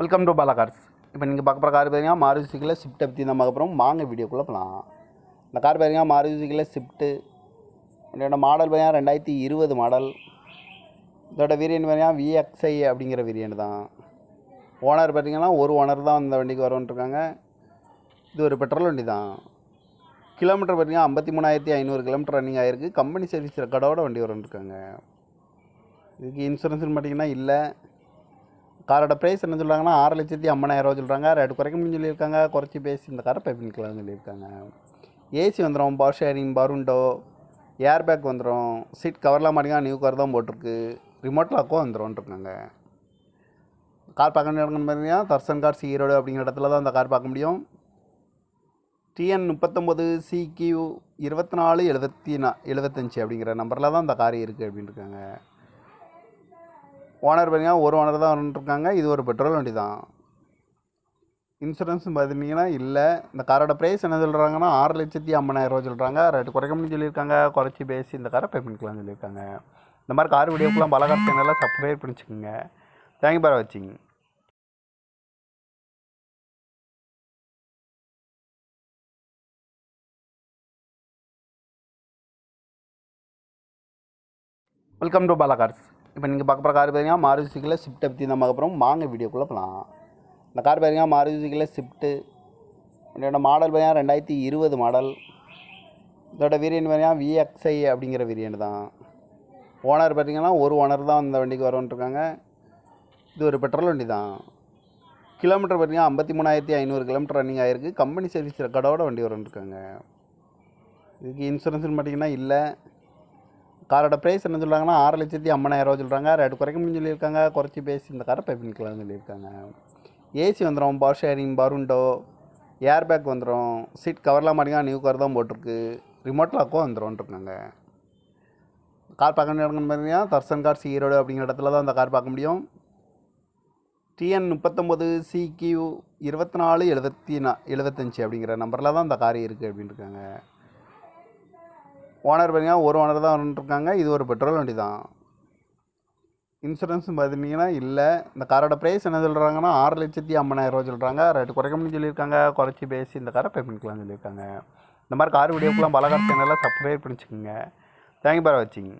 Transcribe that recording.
Welcome to Bala cars. இப்போ நீங்கள் பார்க்க போகிற கார் பார்த்தீங்கன்னா மாருதி சுசுக்கியில் ஸ்விஃப்ட்டை பற்றி தான் பார்க்க போகிறோம். வாங்க வீடியோக்குள்ளே போகலாம். இந்த கார் பார்த்தீங்கன்னா மாருதி சுசுக்கியில் ஸ்விஃப்ட்டு. இதோட மாடல் பார்த்தீங்கன்னா 2020 மாடல். இதோட வேரியன்ட் பார்த்தீங்கன்னா VXI அப்படிங்கிற வேரியன்ட் தான். ஓனர் பார்த்தீங்கன்னா ஒரு ஓனர் தான் இந்த வண்டிக்கு வரவன்ட்ருக்காங்க. இது ஒரு பெட்ரோல் வண்டி தான். கிலோமீட்டர் பார்த்தீங்கன்னா 53,500 கிலோமீட்டர் ரன்னிங் ஆகிருக்கு. கம்பெனி சர்வீஸ் ரெக்கார்டோட வண்டி வரவன்ட்ருக்காங்க. இதுக்கு இன்சூரன்ஸ்னு பார்த்தீங்கன்னா இல்லை. காரோட ப்ரைஸ் என்ன சொல்கிறாங்கன்னா 6,50,000 சொல்கிறாங்க. ரேட்டு குறைக்க முடியும்னு சொல்லியிருக்காங்க. குறைச்சி பேசி இந்த காரை பை பண்ணிக்கலாம்னு சொல்லியிருக்காங்க. ஏசி வந்துடும், பவர் ஷேரிங், பருண்டோ, ஏர் பேக் வந்துடும். சீட் கவர்லாம் மாட்டிங்கன்னா நியூ கவர் தான் போட்டிருக்கு. ரிமோட் லாக்கும் வந்துடும்ன்ட்ருக்காங்க. கார் பார்க்க வேண்டிய இடம்னு பார்த்தீங்கன்னா தர்சன் கார்ஸ் ஈரோடு அப்படிங்கிற இடத்துல தான் அந்த கார் பார்க்க முடியும். TN 39 CQ 2475 அப்படிங்கிற நம்பரில் தான் இந்த கார் இருக்குது அப்படின்ட்டுருக்காங்க. ஓனர் பார்த்தீங்கன்னா ஒரு ஓனர் தான் வந்துட்டுருக்காங்க. இது ஒரு பெட்ரோல் வண்டி தான். இன்சூரன்ஸ் பார்த்துட்டிங்கன்னா இல்லை. இந்த காரோட ப்ரைஸ் என்ன சொல்கிறாங்கன்னா 6,50,000 சொல்கிறாங்க. ரேட்டு குறைக்க முடியும்னு சொல்லியிருக்காங்க. குறைச்சி பேசி இந்த காரை பே பண்ணிக்கலாம்னு சொல்லியிருக்காங்க. இந்த மாதிரி கார் வீடியோக்கெலாம் பாலா கார் சேனலில் சப்ஸ்கிரைப் பண்ணிச்சுக்கோங்க. தேங்க்யூ ஃபார் வாட்சிங். Welcome to Bala cars. இப்போ நீங்கள் பார்க்க போகிற கார் பார்த்தீங்கன்னா மாருதி சுசுக்கியில் ஸ்விஃப்ட்டை பற்றி தான் பார்க்க போகிறோம். வாங்க வீடியோக்குள்ளே போகலாம். இந்த கார் பார்த்தீங்கன்னா மாருதி சுசுக்கியில் ஸ்விஃப்ட்டு. இதோட மாடல் பார்த்தீங்கன்னா 2020 மாடல். இதோட வேரியன்ட் பார்த்தீங்கன்னா VXI அப்படிங்கிற வேரியன்ட் தான். ஓனர் பார்த்தீங்கன்னா ஒரு ஓனர் தான் இந்த வண்டிக்கு வரவன்ட்ருக்காங்க. இது ஒரு பெட்ரோல் வண்டி தான். கிலோமீட்டர் பார்த்தீங்கன்னா 53,500 கிலோமீட்டர் ரன்னிங் ஆகிருக்கு. கம்பெனி சர்வீஸ் ரெக்கார்டோட வண்டி வரவன்ட்ருக்காங்க. இதுக்கு இன்சூரன்ஸ்னு பார்த்தீங்கன்னா இல்லை. காரோட ப்ரைஸ் என்ன சொல்கிறாங்கன்னா 6,50,000 சொல்கிறாங்க. ரேட்டு குறைக்க முடியும்னு சொல்லியிருக்காங்க. குறைச்சி பேசி இந்த காரை பை பண்ணிக்கலாம்னு சொல்லியிருக்காங்க. ஏசி வந்துடும், பவர் ஷேரிங், பருண்டோ, ஏர் பேக் வந்துடும். சீட் கவர்லாம் மாட்டிங்கன்னா நியூ கவர் தான் போட்டிருக்கு. ரிமோட் லாக்கும் வந்துடும்ன்ட்ருக்காங்க. கார் பார்க்க வேண்டிய இடம்னு பார்த்தீங்கன்னா தர்சன் கார்ஸ் ஈரோடு அப்படிங்கிற இடத்துல தான் அந்த கார் பார்க்க முடியும். TN 39 CQ 2475 அப்படிங்கிற நம்பரில் தான் இந்த கார் இருக்குது அப்படின்ட்டுருக்காங்க. ஓனர் பார்த்தீங்கன்னா ஒரு ஓனர் தான் வந்துட்டுருக்காங்க. இது ஒரு பெட்ரோல் வண்டி தான். இன்சூரன்ஸ் பார்த்துட்டிங்கன்னா இல்லை. இந்த காரோட ப்ரைஸ் என்ன சொல்கிறாங்கன்னா 6,50,000 சொல்கிறாங்க. ரேட்டு குறைக்க முடியும்னு சொல்லியிருக்காங்க. குறைச்சி பேசி இந்த காரை பே பண்ணிக்கலாம்னு சொல்லியிருக்காங்க. இந்த மாதிரி கார் வீடியோக்கெலாம் பாலா கார் சேனலில் சப்ஸ்கிரைப் பண்ணிச்சுக்கோங்க. தேங்க்யூ ஃபார் வாட்சிங்.